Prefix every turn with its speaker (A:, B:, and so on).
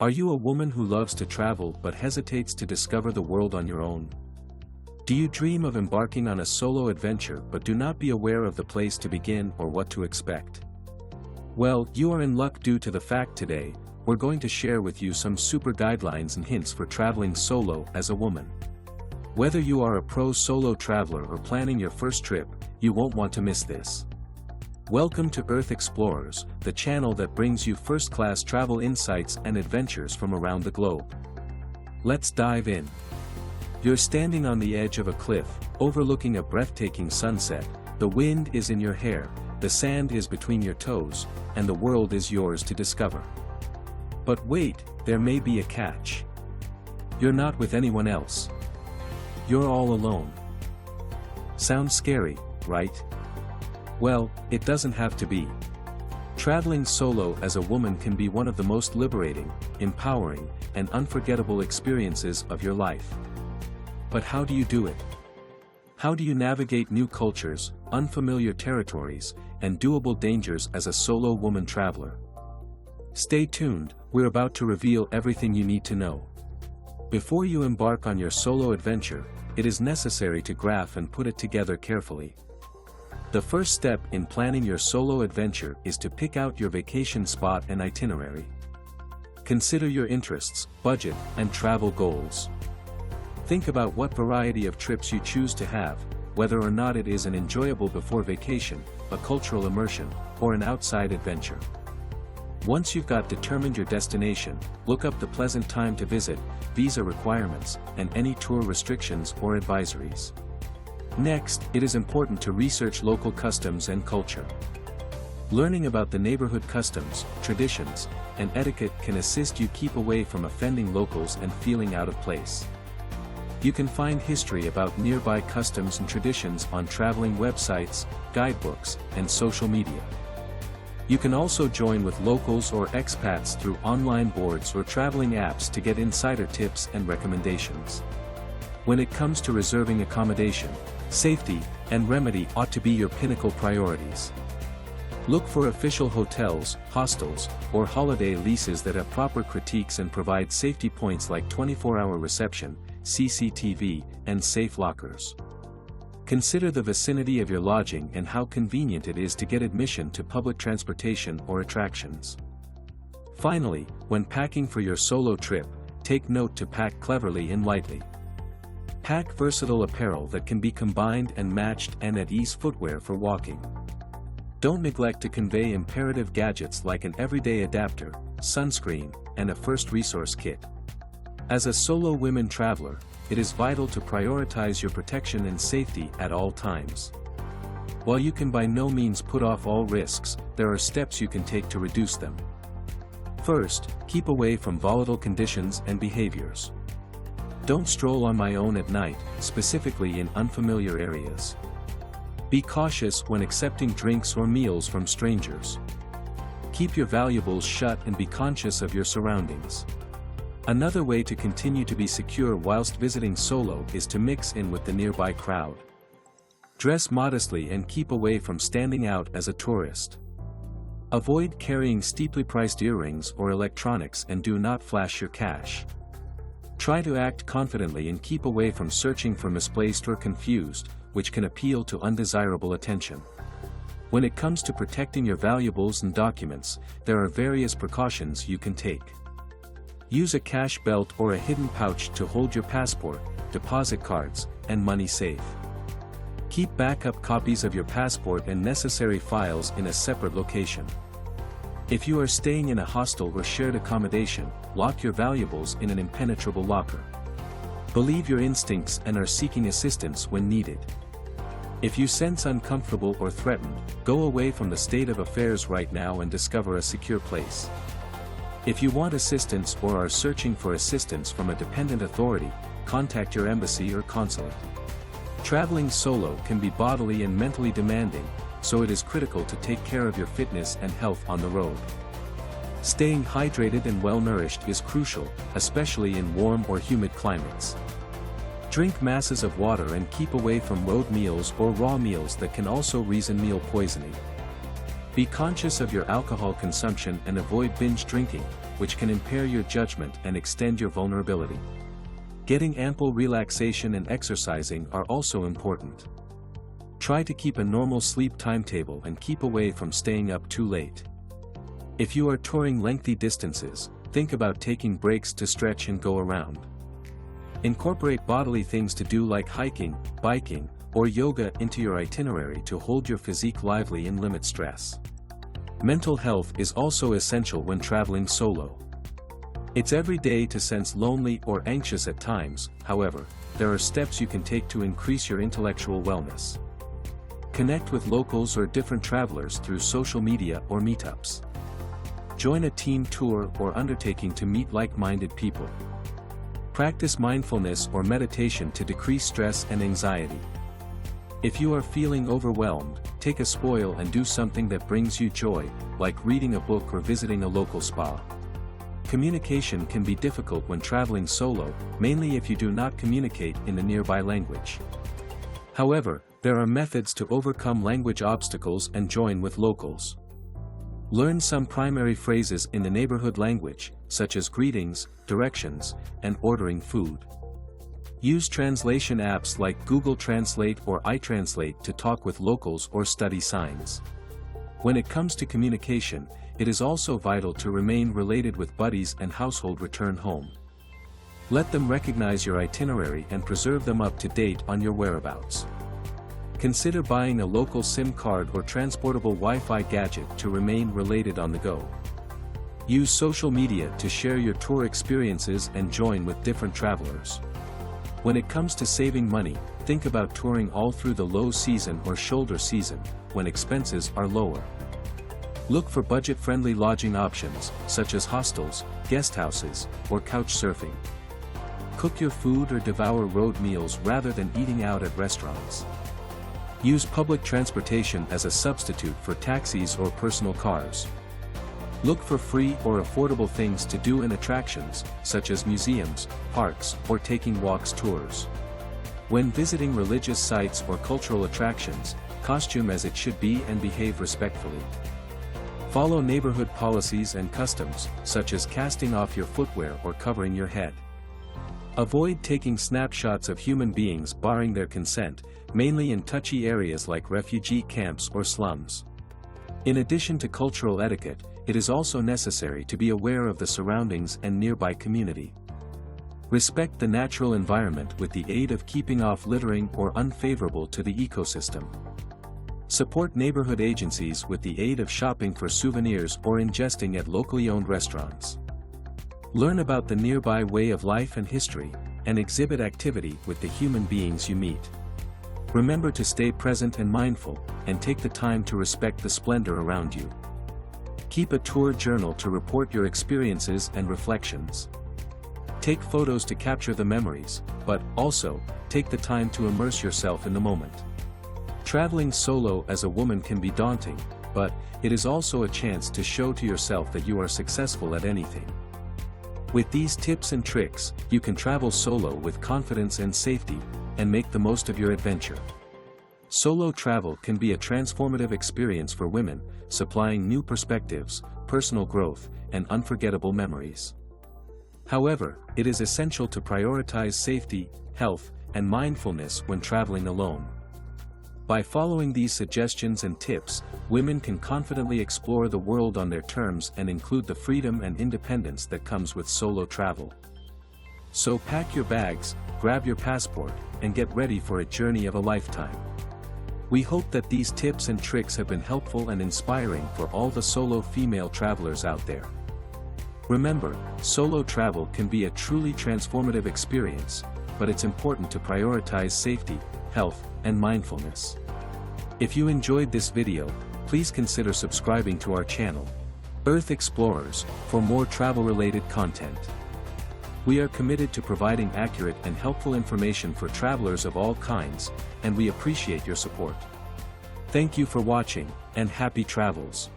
A: Are you a woman who loves to travel but hesitates to discover the world on your own? Do you dream of embarking on a solo adventure but do not be aware of the place to begin or what to expect? Well, you are in luck due to the fact today, we're going to share with you some super guidelines and hints for traveling solo as a woman. Whether you are a pro solo traveler or planning your first trip, you won't want to miss this. Welcome to Earth Explorers, the channel that brings you first-class travel insights and adventures from around the globe. Let's dive in. You're standing on the edge of a cliff, overlooking a breathtaking sunset, the wind is in your hair, the sand is between your toes, and the world is yours to discover. But wait, there may be a catch. You're not with anyone else. You're all alone. Sounds scary, right? Well, it doesn't have to be. Traveling solo as a woman can be one of the most liberating, empowering, and unforgettable experiences of your life. But how do you do it? How do you navigate new cultures, unfamiliar territories, and doable dangers as a solo woman traveler? Stay tuned, we're about to reveal everything you need to know. Before you embark on your solo adventure, it is necessary to graph and put it together carefully. The first step in planning your solo adventure is to pick out your vacation spot and itinerary. Consider your interests, budget, and travel goals. Think about what variety of trips you choose to have, whether or not it is an enjoyable before vacation, a cultural immersion, or an outside adventure. Once you've got determined your destination, look up the pleasant time to visit, visa requirements, and any tour restrictions or advisories. Next, it is important to research local customs and culture. Learning about the neighborhood customs, traditions, and etiquette can assist you keep away from offending locals and feeling out of place. You can find history about nearby customs and traditions on traveling websites, guidebooks, and social media. You can also join with locals or expats through online boards or traveling apps to get insider tips and recommendations. When it comes to reserving accommodation, safety and remedy ought to be your pinnacle priorities. Look for official hotels, hostels, or holiday leases that have proper critiques and provide safety points like 24-hour reception, CCTV, and safe lockers. Consider the vicinity of your lodging and how convenient it is to get admission to public transportation or attractions. Finally, when packing for your solo trip, take note to pack cleverly and lightly. Pack versatile apparel that can be combined and matched and at ease footwear for walking. Don't neglect to convey imperative gadgets like an everyday adapter, sunscreen, and a first resource kit. As a solo women traveler, it is vital to prioritize your protection and safety at all times. While you can by no means put off all risks, there are steps you can take to reduce them. First, keep away from volatile conditions and behaviors. Don't stroll on my own at night, specifically in unfamiliar areas. Be cautious when accepting drinks or meals from strangers. Keep your valuables shut and be conscious of your surroundings. Another way to continue to be secure whilst visiting solo is to mix in with the nearby crowd. Dress modestly and keep away from standing out as a tourist. Avoid carrying steeply priced earrings or electronics and do not flash your cash. Try to act confidently and keep away from searching for misplaced or confused, which can appeal to undesirable attention. When it comes to protecting your valuables and documents, there are various precautions you can take. Use a cash belt or a hidden pouch to hold your passport, deposit cards, and money safe. Keep backup copies of your passport and necessary files in a separate location. If you are staying in a hostel or shared accommodation, lock your valuables in an impenetrable locker. Believe your instincts and are seeking assistance when needed. If you sense uncomfortable or threatened, go away from the state of affairs right now and discover a secure place. If you want assistance or are searching for assistance from a dependent authority, contact your embassy or consulate. Traveling solo can be bodily and mentally demanding, so it is critical to take care of your fitness and health on the road. Staying hydrated and well-nourished is crucial, especially in warm or humid climates. Drink masses of water and keep away from road meals or raw meals that can also reason meal poisoning. Be conscious of your alcohol consumption and avoid binge drinking, which can impair your judgment and extend your vulnerability. Getting ample relaxation and exercising are also important. Try to keep a normal sleep timetable and keep away from staying up too late. If you are touring lengthy distances, think about taking breaks to stretch and go around. Incorporate bodily things to do like hiking, biking, or yoga into your itinerary to hold your physique lively and limit stress. Mental health is also essential when traveling solo. It's every day to sense lonely or anxious at times. However, there are steps you can take to increase your intellectual wellness. Connect with locals or different travelers through social media or meetups. Join a team tour or undertaking to meet like-minded people. Practice mindfulness or meditation to decrease stress and anxiety. If you are feeling overwhelmed, take a spoil and do something that brings you joy, like reading a book or visiting a local spa. Communication can be difficult when traveling solo, mainly if you do not communicate in the nearby language. However, there are methods to overcome language obstacles and join with locals. Learn some primary phrases in the neighborhood language, such as greetings, directions, and ordering food. Use translation apps like Google Translate or iTranslate to talk with locals or study signs. When it comes to communication, it is also vital to remain related with buddies and household return home. Let them recognize your itinerary and preserve them up to date on your whereabouts. Consider buying a local SIM card or transportable Wi-Fi gadget to remain related on the go. Use social media to share your tour experiences and join with different travelers. When it comes to saving money, think about touring all through the low season or shoulder season, when expenses are lower. Look for budget-friendly lodging options, such as hostels, guesthouses, or couch surfing. Cook your food or devour road meals rather than eating out at restaurants. Use public transportation as a substitute for taxis or personal cars. Look for free or affordable things to do in attractions, such as museums, parks, or taking walks tours. When visiting religious sites or cultural attractions, costume as it should be and behave respectfully. Follow neighborhood policies and customs, such as casting off your footwear or covering your head. Avoid taking snapshots of human beings barring their consent, mainly in touchy areas like refugee camps or slums. In addition to cultural etiquette, it is also necessary to be aware of the surroundings and nearby community. Respect the natural environment with the aid of keeping off littering or unfavorable to the ecosystem. Support neighborhood agencies with the aid of shopping for souvenirs or ingesting at locally owned restaurants. Learn about the nearby way of life and history, and exhibit activity with the human beings you meet. Remember to stay present and mindful, and take the time to respect the splendor around you. Keep a tour journal to report your experiences and reflections. Take photos to capture the memories, but also, take the time to immerse yourself in the moment. Traveling solo as a woman can be daunting, but it is also a chance to show to yourself that you are successful at anything. With these tips and tricks, you can travel solo with confidence and safety, and make the most of your adventure. Solo travel can be a transformative experience for women, supplying new perspectives, personal growth, and unforgettable memories. However, it is essential to prioritize safety, health, and mindfulness when traveling alone. By following these suggestions and tips, women can confidently explore the world on their terms and include the freedom and independence that comes with solo travel. So pack your bags, grab your passport, and get ready for a journey of a lifetime. We hope that these tips and tricks have been helpful and inspiring for all the solo female travelers out there. Remember, solo travel can be a truly transformative experience, but it's important to prioritize safety, health, and mindfulness. If you enjoyed this video, please consider subscribing to our channel, Earth Explorers, for more travel-related content. We are committed to providing accurate and helpful information for travelers of all kinds, and we appreciate your support. Thank you for watching, and happy travels.